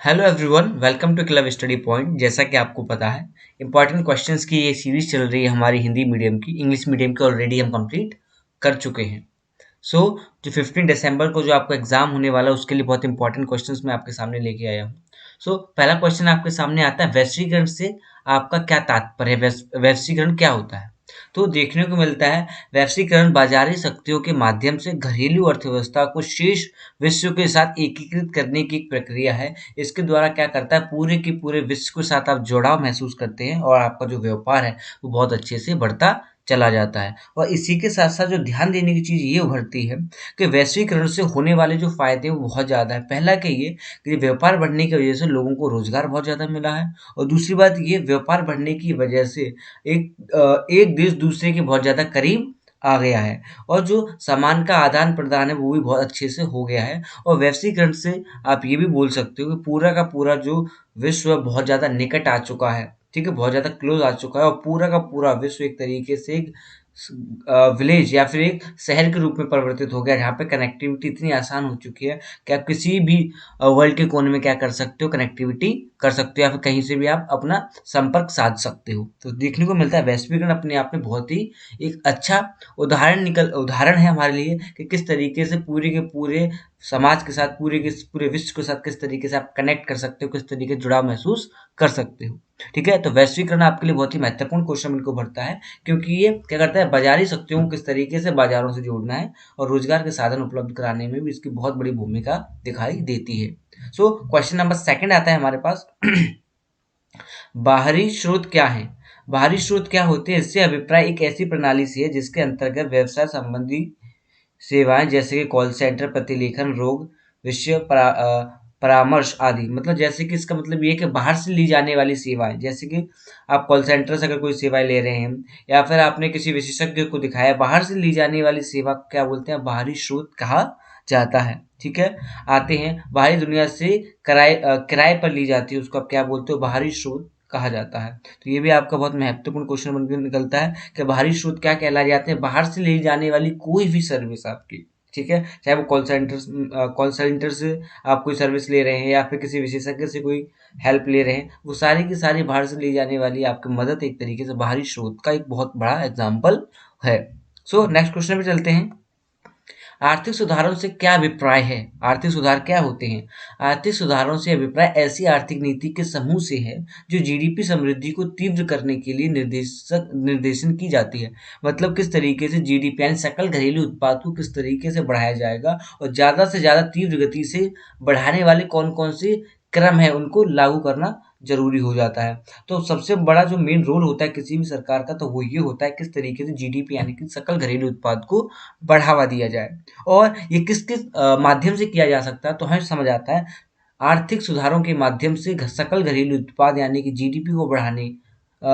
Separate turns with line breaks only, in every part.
Hello everyone, welcome to club study point. जैसा कि आपको पता है, इंपॉर्टेंट क्वेश्चंस की ये सीरीज चल रही है हमारी हिंदी मीडियम की। इंग्लिश मीडियम की ऑलरेडी हम कंप्लीट कर चुके हैं। सो जो 15 दिसंबर को जो आपका एग्जाम होने वाला है उसके लिए बहुत इंपॉर्टेंट क्वेश्चंस मैं आपके सामने लेके आया हूँ। पहला क्वेश्चन आपके सामने आता है, वैश्वीकरण से आपका क्या तात्पर्य है? वैश्वीकरण क्या होता है? तो देखने को मिलता है, वैश्वीकरण बाजारी शक्तियों के माध्यम से घरेलू अर्थव्यवस्था को शेष विश्व के साथ एकीकृत करने की एक प्रक्रिया है। इसके द्वारा क्या करता है, पूरे के पूरे विश्व के साथ आप जुड़ाव महसूस करते हैं और आपका जो व्यापार है वो बहुत अच्छे से बढ़ता चला जाता है। और इसी के साथ साथ जो ध्यान देने की चीज़ ये उभरती है कि वैश्वीकरण से होने वाले जो फायदे वो बहुत ज़्यादा है। पहला क्या, ये कि व्यापार बढ़ने की वजह से लोगों को रोजगार बहुत ज़्यादा मिला है। और दूसरी बात, ये व्यापार बढ़ने की वजह से एक देश दूसरे के बहुत ज़्यादा करीब आ गया है और जो सामान का आदान प्रदान है वो भी बहुत अच्छे से हो गया है। और वैश्वीकरण से आप ये भी बोल सकते हो कि पूरा का पूरा जो विश्व है बहुत ज़्यादा निकट आ चुका है। ठीक है, बहुत ज़्यादा क्लोज आ चुका है और पूरा का पूरा विश्व एक तरीके से एक विलेज या फिर एक शहर के रूप में परिवर्तित हो गया, जहाँ पे कनेक्टिविटी इतनी आसान हो चुकी है कि आप किसी भी वर्ल्ड के कोने में क्या कर सकते हो, कनेक्टिविटी कर सकते हो या फिर कहीं से भी आप अपना संपर्क साध सकते हो। तो देखने को मिलता है वैश्वीकरण अपने आप में बहुत ही एक अच्छा उदाहरण है हमारे लिए कि किस तरीके से पूरे के पूरे समाज के साथ, पूरे के पूरे विश्व के साथ किस तरीके से आप कनेक्ट कर सकते हो, किस तरीके से जुड़ाव महसूस कर सकते हो। ठीक है, तो वैश्वीकरण आपके लिए बहुत ही महत्वपूर्ण क्वेश्चन इनको भरता है, क्योंकि ये क्या करता है, बाजारी शक्तियों को किस तरीके से बाजारों से जोड़ना है और रोजगार के साधन उपलब्ध कराने में भी इसकी बहुत बड़ी भूमिका दिखाई देती है। क्वेश्चन नंबर सेकंड आता है हमारे पास। बाहरी स्रोत क्या है? बाहरी स्रोत क्या होते हैं? इससे अभिप्राय एक ऐसी प्रणाली से है जिसके अंतर्गत व्यवसाय संबंधी सेवाएं जैसे कि कॉल सेंटर, प्रतिलेखन, रोग विषय परामर्श आदि। मतलब जैसे कि इसका मतलब ये है कि बाहर से ली जाने वाली सेवाएं, जैसे कि आप कॉल सेंटर से अगर कोई सेवाएं ले रहे हैं या फिर आपने किसी विशेषज्ञ को दिखाया, बाहर से ली जाने वाली सेवा को क्या बोलते हैं? बाहरी स्रोत कहा जाता है। ठीक है, आते हैं बाहरी दुनिया से किराए पर ली जाती है, उसको आप क्या बोलते हो? बाहरी स्रोत कहा जाता है। तो ये भी आपका बहुत महत्वपूर्ण क्वेश्चन बनकर निकलता है कि बाहरी स्रोत क्या कहलाए जाते हैं? बाहर से ली जाने वाली कोई भी सर्विस आपकी, ठीक है, चाहे वो कॉल सेंटर से आप कोई सर्विस ले रहे हैं या फिर किसी विशेषज्ञ से कोई हेल्प ले रहे हैं, वो सारी की सारी बाहर से ली जाने वाली आपकी मदद एक तरीके से बाहरी स्रोत का एक बहुत बड़ा एग्जाम्पल है। नेक्स्ट क्वेश्चन पे चलते हैं। आर्थिक सुधारों से क्या अभिप्राय है? आर्थिक सुधार क्या होते हैं? आर्थिक सुधारों से अभिप्राय ऐसी आर्थिक नीति के समूह से है जो जीडीपी समृद्धि को तीव्र करने के लिए निर्देशन की जाती है। मतलब किस तरीके से जीडीपी यानी सकल घरेलू उत्पाद को किस तरीके से बढ़ाया जाएगा और ज्यादा से ज्यादा तीव्र गति से बढ़ाने वाले कौन कौन से क्रम है उनको लागू करना जरूरी हो जाता है। तो सबसे बड़ा जो मेन रोल होता है किसी भी सरकार का, तो वो ये होता है किस तरीके से जीडीपी यानी कि सकल घरेलू उत्पाद को बढ़ावा दिया जाए। और ये किस किस माध्यम से किया जा सकता है, तो हमें समझ आता है आर्थिक सुधारों के माध्यम से सकल घरेलू उत्पाद यानी कि जीडीपी को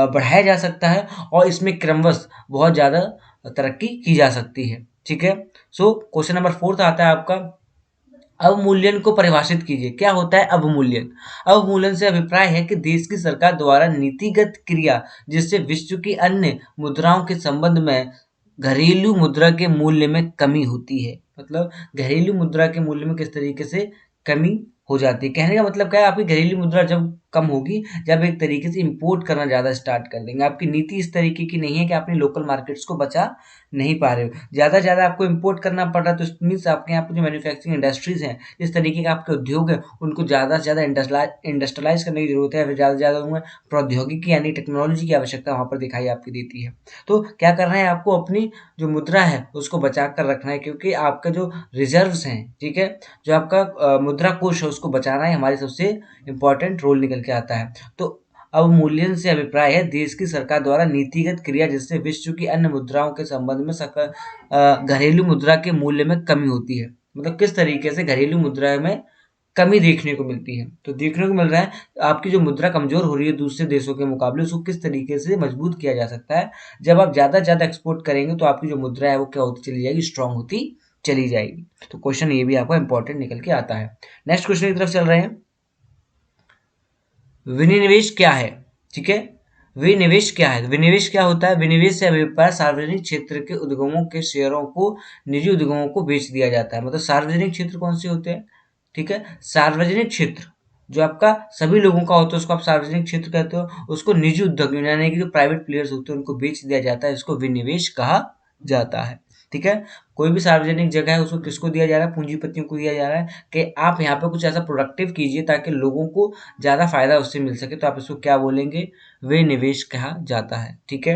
बढ़ाया जा सकता है और इसमें क्रमवश बहुत ज़्यादा तरक्की की जा सकती है। ठीक है, क्वेश्चन नंबर फोर्थ आता है आपका, अवमूल्यन को परिभाषित कीजिए। क्या होता है अवमूल्यन? अवमूल्यन से अभिप्राय है कि देश की सरकार द्वारा नीतिगत क्रिया जिससे विश्व की अन्य मुद्राओं के संबंध में घरेलू मुद्रा के मूल्य में कमी होती है। मतलब घरेलू मुद्रा के मूल्य में किस तरीके से कमी हो जाती है। कहने का मतलब क्या है, आपकी घरेलू मुद्रा जब कम होगी जब एक तरीके से इंपोर्ट करना ज़्यादा स्टार्ट कर देंगे। आपकी नीति इस तरीके की नहीं है कि अपने लोकल मार्केट्स को बचा नहीं पा रहे हो, ज़्यादा से ज़्यादा आपको इंपोर्ट करना पड़ रहा है। तो मीन्स आपके यहाँ पे जो मैन्युफैक्चरिंग इंडस्ट्रीज हैं, इस तरीके के आपके उद्योग हैं, उनको ज़्यादा से ज़्यादा इंडस्ट्रियलाइज करने की जरूरत है, फिर ज़्यादा से ज़्यादा उनमें प्रौद्योगिकी यानी टेक्नोलॉजी की आवश्यकता वहाँ पर दिखाई आपकी देती है। तो क्या करना है आपको, अपनी जो मुद्रा है उसको बचा कर रखना है, क्योंकि आपका जो रिजर्व्स हैं, ठीक है, जो आपका मुद्रा कोष है उसको बचाना है, हमारे सबसे इंपॉर्टेंट रोल निकल के आता है। तो अवमूल्यन से अभिप्राय है देश की सरकार द्वारा नीतिगत क्रिया जिससे विश्व की अन्य मुद्राओं के संबंध में घरेलू मुद्रा के मूल्य में कमी होती है। मतलब किस तरीके से घरेलू मुद्रा में कमी देखने को मिलती है। तो देखने को मिल रहा है आपकी जो मुद्रा कमजोर हो रही है दूसरे देशों के मुकाबले, उसको किस तरीके से मजबूत किया जा सकता है। जब आप ज्यादा से ज्यादा एक्सपोर्ट करेंगे तो आपकी जो मुद्रा है वो क्या होती चली जाएगी, स्ट्रांग होती चली जाएगी। तो क्वेश्चन ये भी आपको इंपॉर्टेंट निकल के आता है। नेक्स्ट क्वेश्चन की तरफ चल रहे हैं। विनिवेश क्या है? ठीक है, विनिवेश क्या है? विनिवेश क्या होता है? विनिवेश से अभिप्राय सार्वजनिक क्षेत्र के उद्यमों के शेयरों को निजी उद्यमों को बेच दिया जाता है। मतलब सार्वजनिक क्षेत्र कौन से होते हैं? ठीक है, सार्वजनिक क्षेत्र जो आपका सभी लोगों का होता है उसको आप सार्वजनिक क्षेत्र कहते हो, उसको निजी उद्योग यानी कि जो प्राइवेट प्लेयर्स होते हैं उनको बेच दिया जाता है, इसको विनिवेश कहा जाता है। ठीक है, कोई भी सार्वजनिक जगह है उसको किसको दिया जा रहा है, पूंजीपतियों को दिया जा रहा है कि आप यहाँ पे कुछ ऐसा प्रोडक्टिव कीजिए ताकि लोगों को ज़्यादा फायदा उससे मिल सके, तो आप इसको क्या बोलेंगे, विनिवेश कहा जाता है। ठीक है,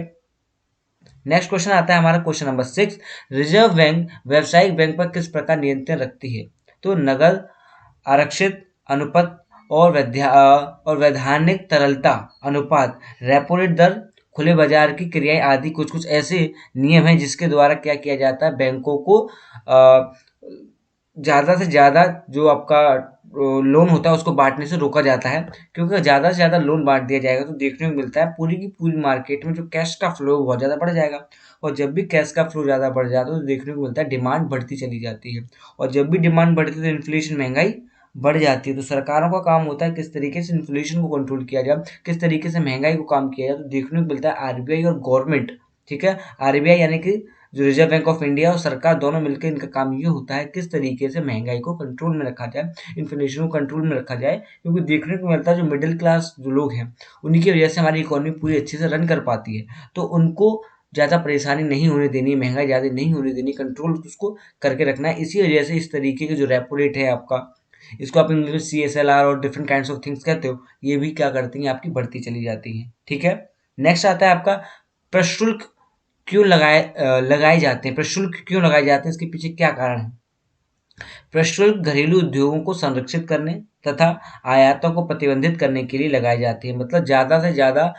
नेक्स्ट क्वेश्चन आता है हमारा क्वेश्चन नंबर 6, रिजर्व बैंक व्यावसायिक बैंक पर किस प्रकार नियंत्रण रखती है, तो नगद, आरक्षित अनुपात और वैधानिक तरलता अनुपात, रेपो रेट दर, खुले बाजार की क्रियाएं आदि कुछ कुछ ऐसे नियम हैं जिसके द्वारा क्या किया जाता है, बैंकों को ज़्यादा से ज़्यादा जो आपका लोन होता है उसको बांटने से रोका जाता है, क्योंकि ज़्यादा से ज़्यादा लोन बांट दिया जाएगा तो देखने को मिलता है पूरी की पूरी मार्केट में जो कैश का फ्लो बहुत ज़्यादा बढ़ जाएगा, और जब भी कैश का फ्लो ज़्यादा बढ़ जाता है तो देखने को मिलता है डिमांड बढ़ती चली जाती है, और जब भी डिमांड बढ़ती है तो इन्फ्लेशन, महंगाई बढ़ जाती है। तो सरकारों का काम होता है किस तरीके से इन्फ्लेशन को कंट्रोल किया जाए, किस तरीके से महंगाई को कम किया जाए, तो देखने को मिलता है आरबीआई और गवर्नमेंट, ठीक है, आरबीआई यानी कि जो रिजर्व बैंक ऑफ इंडिया और सरकार दोनों मिलकर इनका काम ये होता है किस तरीके से महंगाई को कंट्रोल में रखा जाए, इन्फ्लेशन को कंट्रोल में रखा जाए, क्योंकि देखने को मिलता है जो मिडिल क्लास जो लोग हैं उन्हीं की वजह से हमारी इकोनॉमी पूरी अच्छे से रन कर पाती है, तो उनको ज़्यादा परेशानी नहीं होने देनी, महंगाई ज़्यादा नहीं होने देनी, कंट्रोल उसको करके रखना है। इसी वजह से इस तरीके के जो रेपो रेट है आपका, इसको आप इंग्लिश में CSLR और डिफरेंट काइंड्स ऑफ थिंग्स कहते हो, ये भी क्या करती हैं, आपकी बढ़ती चली जाती हैं। ठीक है, नेक्स्ट आता है आपका प्रशुल्क क्यों लगाए जाते हैं, प्रशुल्क क्यों लगाए जाते हैं, इसके पीछे क्या कारण है। प्रशुल्क घरेलू उद्योगों को संरक्षित करने तथा आयातों को प्रतिबंधित करने के लिए लगाए जाते हैं, मतलब ज़्यादा से ज़्यादा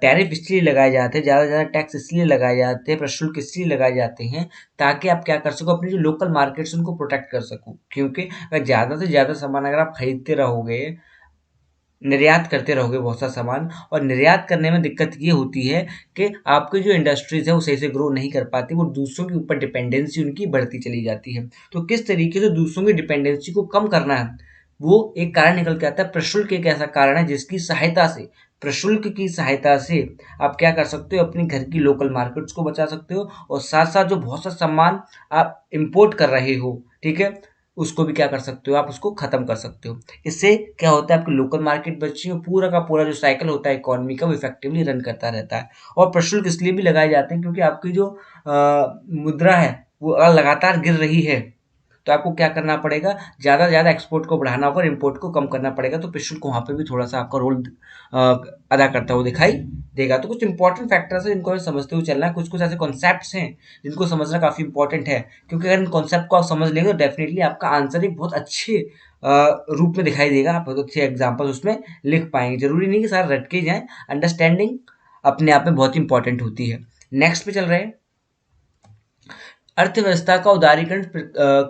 टैरिफ इसलिए लगाए जाते हैं, ज़्यादा से ज़्यादा टैक्स इसलिए लगाए जाते हैं, प्रशुल्क इसलिए लगाए जाते हैं ताकि आप क्या कर सको, अपनी जो लोकल मार्केट्स उनको प्रोटेक्ट कर सको, क्योंकि अगर ज़्यादा से ज़्यादा सामान अगर आप खरीदते रहोगे, निर्यात करते रहोगे बहुत सा सामान, और निर्यात करने में दिक्कत ये होती है कि आपकी जो इंडस्ट्रीज है वो सही से ग्रो नहीं कर पाती, वो दूसरों के ऊपर डिपेंडेंसी उनकी बढ़ती चली जाती है। तो किस तरीके से दूसरों की डिपेंडेंसी को कम करना है, वो एक कारण निकल के आता है। प्रशुल्क एक ऐसा कारण है जिसकी सहायता से, प्रशुल्क की सहायता से आप क्या कर सकते हो, अपनी घर की लोकल मार्केट्स को बचा सकते हो, और साथ साथ जो बहुत सा सामान आप इंपोर्ट कर रहे हो, ठीक है, उसको भी क्या कर सकते हो, आप उसको खत्म कर सकते हो। इससे क्या होता है, आपकी लोकल मार्केट बची है, पूरा का पूरा जो साइकिल होता है इकोनॉमी का वो इफेक्टिवली रन करता रहता है। और प्रशुल्क इसलिए भी लगाए जाते हैं क्योंकि आपकी जो मुद्रा है वो लगातार गिर रही है, तो आपको क्या करना पड़ेगा, ज़्यादा से ज़्यादा एक्सपोर्ट को बढ़ाना होगा और इम्पोर्ट को कम करना पड़ेगा, तो प्रशुल्क वहाँ पे भी थोड़ा सा आपका रोल अदा करता हुआ दिखाई देगा। तो कुछ इंपॉर्टेंट फैक्टर्स हैं जिनको हमें समझते हुए चलना है, कुछ कुछ ऐसे कॉन्सेप्ट्स हैं जिनको समझना काफ़ी इंपॉर्टेंट है, क्योंकि अगर इन कॉन्सेप्ट को आप समझ लेंगे तो डेफिनेटली आपका आंसर एक बहुत अच्छे रूप में दिखाई देगा, आप बहुत अच्छे एग्जाम्पल उसमें लिख पाएंगे। जरूरी नहीं कि सारा रट के जाएं, अंडरस्टैंडिंग अपने आप में बहुत इंपॉर्टेंट होती है। नेक्स्ट पे चल रहे हैं, अर्थव्यवस्था का उदारीकरण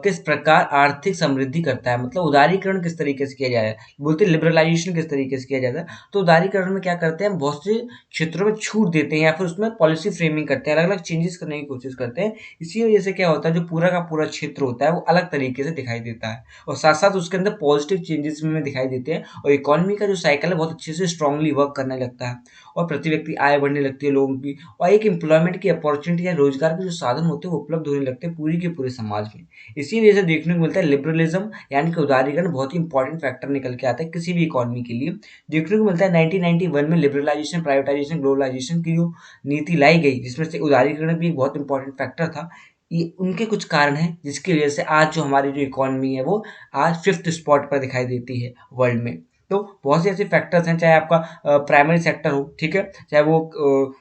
किस प्रकार आर्थिक समृद्धि करता है, मतलब उदारीकरण किस तरीके से किया जाए, बोलते हैं लिबरलाइजेशन किस तरीके से किया जाता है। तो उदारीकरण में क्या करते हैं, बहुत से क्षेत्रों में छूट देते हैं या फिर उसमें पॉलिसी फ्रेमिंग करते हैं, अलग अलग चेंजेस करने की कोशिश करते हैं। इसी वजह से क्या होता है, जो पूरा का पूरा क्षेत्र होता है वो अलग तरीके से दिखाई देता है, और साथ साथ उसके अंदर पॉजिटिव चेंजेस भी हमें दिखाई देते हैं, और इकोनॉमी का जो साइकिल है बहुत अच्छे से स्ट्रांगली वर्क करने लगता है, और प्रति व्यक्ति आय बढ़ने लगती है लोगों की, और एक एम्प्लॉयमेंट की अपॉर्चुनिटी या रोजगार के जो साधन होते हैं वो उपलब्ध होने लगते हैं पूरी के पूरे समाज में। इसी वजह से देखने को मिलता है लिबरलिज्म यानी कि उदारीकरण बहुत ही इंपॉर्टेंट फैक्टर निकल के आता है किसी भी इकोनॉमी के लिए। देखने को मिलता है 1991 में लिबरलाइजेशन, प्राइवेटाइजेशन, ग्लोबलाइजेशन की जो नीति लाई गई जिसमें से उदारीकरण भी एक बहुत इंपॉर्टेंट फैक्टर था। ये उनके कुछ कारण हैं जिसकी वजह से आज जो हमारी जो इकोनॉमी है वो आज 5th स्पॉट पर दिखाई देती है वर्ल्ड में। तो बहुत से ऐसे फैक्टर्स हैं, चाहे आपका प्राइमरी सेक्टर हो, ठीक है, चाहे वो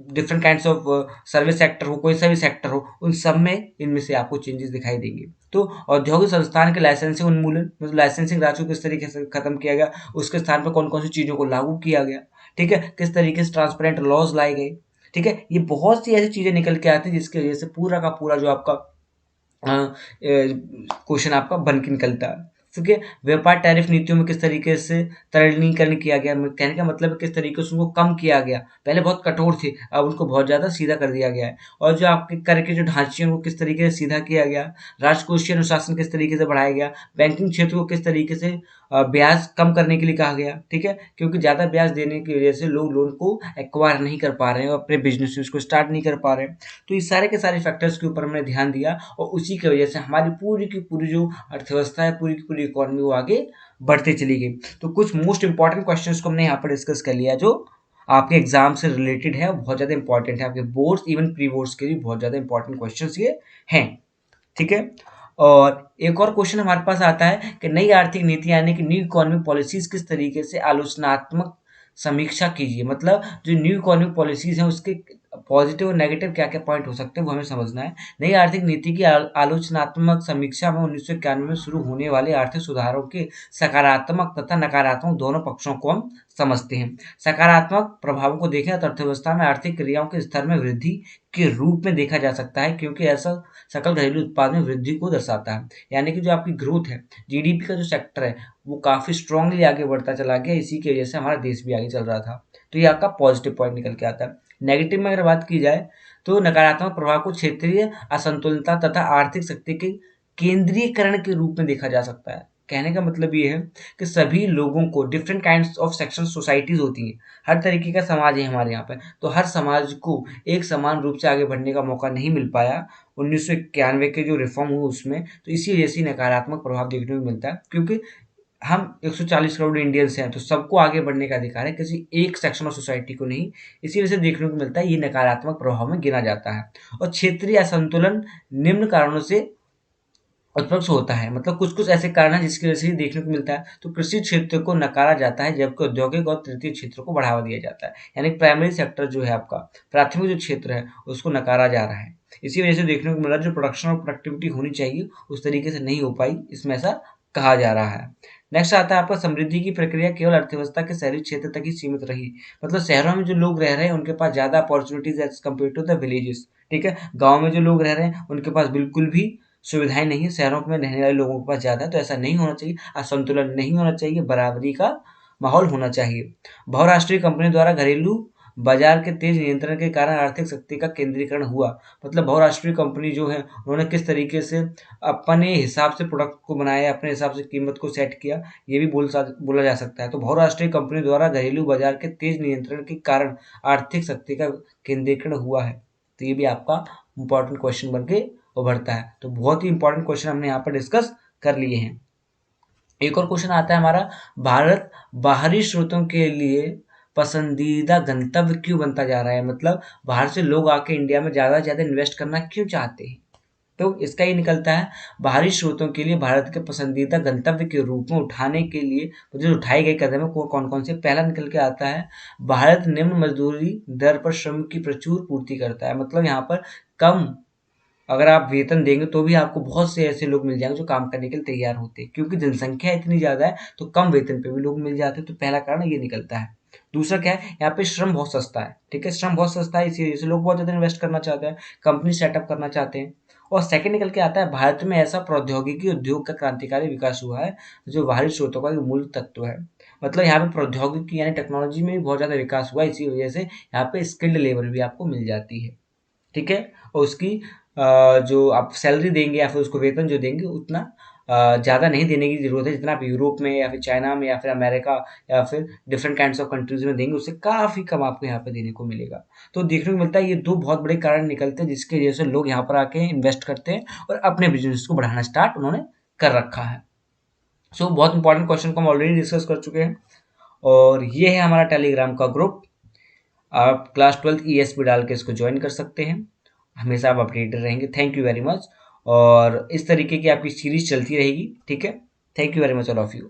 different kinds of service sector हो, कोई सा भी सेक्टर हो, उन सब में इनमें से आपको चेंजेस दिखाई देंगे। तो औद्योगिक संस्थान के लाइसेंसिंग उन्मूलन, मतलब लाइसेंसिंग राशि को किस तरीके से खत्म किया गया, उसके स्थान पर कौन कौन सी चीज़ों को लागू किया गया, ठीक है, किस तरीके से ट्रांसपेरेंट लॉज लाए गए, ठीक है, ये बहुत सी ऐसी चीज़ें निकल के आती हैं जिसकी वजह से पूरा का पूरा जो आपका क्वेश्चन आपका बन के निकलता है। ठीक है, व्यापार टैरिफ नीतियों में किस तरीके से तरलीकरण किया गया, कहने का मतलब किस तरीके से उनको कम किया गया, पहले बहुत कठोर थे अब उनको बहुत ज़्यादा सीधा कर दिया गया है, और जो आपके कर के जो ढांचे हैं उनको किस तरीके से सीधा किया गया, राजकोषीय अनुशासन किस तरीके से बढ़ाया गया, बैंकिंग क्षेत्र को किस तरीके से ब्याज कम करने के लिए कहा गया, ठीक है, क्योंकि ज़्यादा ब्याज देने की वजह से लोग लोन को एक्वायर नहीं कर पा रहे हैं और अपने बिजनेस को स्टार्ट नहीं कर पा रहे हैं। तो इस सारे के सारे फैक्टर्स के ऊपर हमने ध्यान दिया और उसी की वजह से हमारी पूरी की पूरी जो अर्थव्यवस्था है, पूरी की पूरी इकोनॉमी वो आगे बढ़ते चली गई। तो कुछ मोस्ट इंपॉर्टेंट क्वेश्चंस को हमने यहाँ पर डिस्कस कर लिया जो आपके एग्जाम से रिलेटेड है, बहुत ज़्यादा इंपॉर्टेंट है, आपके बोर्ड्स इवन प्री बोर्ड्स के लिए बहुत ज़्यादा इंपॉर्टेंट क्वेश्चंस ये हैं, ठीक है। और एक और क्वेश्चन हमारे पास आता है कि नई आर्थिक नीति यानी कि न्यू इकोनॉमिक पॉलिसीज किस तरीके से आलोचनात्मक समीक्षा कीजिए। मतलब जो न्यू इकोनॉमिक पॉलिसीज हैं उसके पॉजिटिव और नेगेटिव क्या क्या पॉइंट हो सकते हैं वो हमें समझना है। नई आर्थिक नीति की आलोचनात्मक समीक्षा में 1991 में शुरू होने वाले आर्थिक सुधारों के सकारात्मक तथा नकारात्मक दोनों पक्षों को हम समझते हैं। सकारात्मक प्रभावों को देखें तो अर्थव्यवस्था में आर्थिक क्रियाओं के स्तर में वृद्धि के रूप में देखा जा सकता है, क्योंकि ऐसा सकल घरेलू उत्पाद में वृद्धि को दर्शाता है। यानी कि जो आपकी ग्रोथ है, जीडीपी का जो सेक्टर है वो काफ़ी स्ट्रांगली आगे बढ़ता चला गया, इसी की वजह से हमारा देश भी आगे चल रहा था। तो ये आपका पॉजिटिव पॉइंट निकल के आता है। नेगेटिव में अगर बात की जाए तो नकारात्मक प्रभाव को क्षेत्रीय असंतुलता तथा आर्थिक शक्ति के केंद्रीयकरण के रूप में देखा जा सकता है। कहने का मतलब ये है कि सभी लोगों को different kinds of section societies होती हैं, हर तरीके का समाज है हमारे यहाँ पे, तो हर समाज को एक समान रूप से आगे बढ़ने का मौका नहीं मिल पाया 1991 के जो रिफॉर्म हुए उसमें। तो इसी वजह से नकारात्मक प्रभाव देखने को मिलता है, क्योंकि हम 140 करोड़ इंडियंस हैं तो सबको आगे बढ़ने का अधिकार है, किसी एक सेक्शन ऑफ सोसाइटी को नहीं। इसी वजह से देखने को मिलता है ये नकारात्मक प्रभाव में गिना जाता है। और क्षेत्रीय असंतुलन निम्न कारणों से उत्पक्ष होता है, मतलब कुछ कुछ ऐसे कारण हैं जिसकी वजह से ये देखने को मिलता है। तो कृषि क्षेत्र को नकारा जाता है जबकि औद्योगिक और तृतीय क्षेत्र को बढ़ावा दिया जाता है। यानी प्राइमरी सेक्टर जो है आपका, प्राथमिक जो क्षेत्र है उसको नकारा जा रहा है। इसी वजह से देखने को मिला जो प्रोडक्शन और प्रोडक्टिविटी होनी चाहिए उस तरीके से नहीं हो पाई, इसमें ऐसा कहा जा रहा है। नेक्स्ट आता है आपका समृद्धि की प्रक्रिया केवल अर्थव्यवस्था के शहरी क्षेत्र तक ही सीमित रही। मतलब शहरों में जो लोग रह रहे हैं उनके पास ज़्यादा opportunities as compare to the villages, ठीक है। गाँव में जो लोग रह रहे हैं उनके पास बिल्कुल भी सुविधाएं नहीं है, शहरों में रहने वाले लोगों के पास ज़्यादा है। तो ऐसा नहीं होना चाहिए, असंतुलन नहीं होना चाहिए, बराबरी का माहौल होना चाहिए। बहुराष्ट्रीय कंपनियों द्वारा घरेलू बाजार के तेज नियंत्रण के कारण आर्थिक शक्ति का केंद्रीकरण हुआ। मतलब बहुराष्ट्रीय कंपनी जो है उन्होंने किस तरीके से अपने हिसाब से प्रोडक्ट को बनाया, अपने हिसाब से कीमत को सेट किया, ये भी बोला जा सकता है। तो बहुराष्ट्रीय कंपनी द्वारा घरेलू बाजार के तेज नियंत्रण के कारण आर्थिक शक्ति का केंद्रीकरण हुआ है। तो ये भी आपका इंपॉर्टेंट क्वेश्चन बन के उभरता है। तो बहुत ही इंपॉर्टेंट क्वेश्चन हमने यहाँ पर डिस्कस कर लिए हैं। एक और क्वेश्चन आता है हमारा, भारत बाहरी स्रोतों के लिए पसंदीदा गंतव्य क्यों बनता जा रहा है। मतलब बाहर से लोग आके इंडिया में ज़्यादा से ज़्यादा इन्वेस्ट करना क्यों चाहते हैं। तो इसका ये निकलता है, बाहरी स्रोतों के लिए भारत के पसंदीदा गंतव्य के रूप में उठाने के लिए जो उठाए गए कदम है कौन कौन से। पहला निकल के आता है, भारत निम्न मजदूरी दर पर श्रम की प्रचुर पूर्ति करता है। मतलब यहाँ पर कम अगर आप वेतन देंगे तो भी आपको बहुत से ऐसे लोग मिल जाएंगे जो काम करने के लिए तैयार होते हैं, क्योंकि जनसंख्या इतनी ज़्यादा है तो कम वेतन पे भी लोग मिल जाते हैं। तो पहला कारण ये निकलता है। दूसरा क्या है, यहाँ पे श्रम बहुत सस्ता है, ठीक है, श्रम बहुत सस्ता है, इसी वजह से लोग बहुत ज़्यादा इन्वेस्ट करना चाहते हैं, कंपनी सेटअप करना चाहते हैं। और सेकंड निकल के आता है, भारत में ऐसा प्रौद्योगिकी उद्योग का क्रांतिकारी विकास हुआ है जो बाहरी स्रोतों का एक मूल तत्व है। मतलब यहाँ पे प्रौद्योगिकी यानी टेक्नोलॉजी में भी बहुत ज़्यादा विकास हुआ है, इसी वजह से यहाँ पे स्किल्ड लेबर भी आपको मिल जाती है, ठीक है। और उसकी जो आप सैलरी देंगे या फिर उसको वेतन जो देंगे उतना ज़्यादा नहीं देने की ज़रूरत है, जितना आप यूरोप में या फिर चाइना में या फिर अमेरिका या फिर डिफरेंट काइंड्स ऑफ कंट्रीज़ में देंगे उससे काफ़ी कम आपको यहाँ पे देने को मिलेगा। तो देखने को मिलता है ये दो बहुत बड़े कारण निकलते हैं जिसकी वजह से लोग यहाँ पर आके इन्वेस्ट करते हैं और अपने बिजनेस को बढ़ाना स्टार्ट उन्होंने कर रखा है। सो बहुत इंपॉर्टेंट क्वेश्चन को हम ऑलरेडी डिस्कस कर चुके हैं और ये है हमारा टेलीग्राम का ग्रुप। आप क्लास 12th ESP डाल के इसको ज्वाइन कर सकते हैं, हमेशा आप अपडेटेड रहेंगे। Thank you very much. और इस तरीके की आपकी सीरीज चलती रहेगी, ठीक है। Thank you very much all of you.